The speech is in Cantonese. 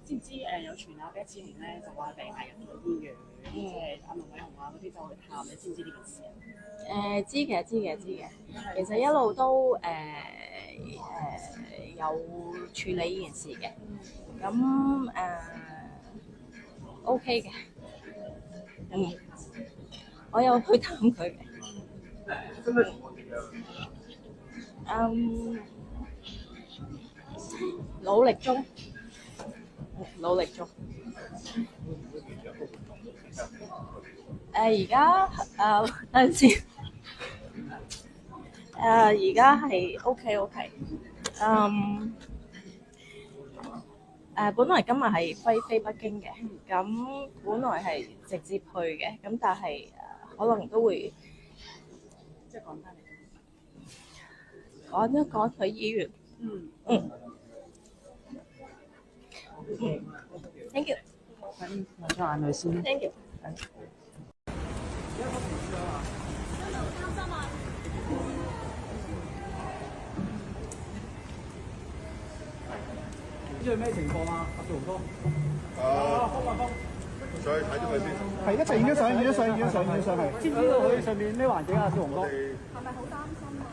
知唔知有傳啊？俾之前咧就話病危入咗醫院，即係阿龍偉雄啊嗰啲就去探，你知唔知呢件事啊？知嘅。其實一路都有處理呢件事嘅。咁OK 嘅。我有去探佢嘅。努力中。而家等陣先。而家係 OK。本來今日係飛北京嘅，咁本來係直接去嘅，咁但係可能都會即係講翻嚟。趕去醫院。Thank you。望咗眼淚先。Thank you。呢個咩情況啊？阿杜哥。再睇咗佢先。係一齊影咗相係。知唔知道佢上面咩環境啊？小紅哥。係咪好擔心啊？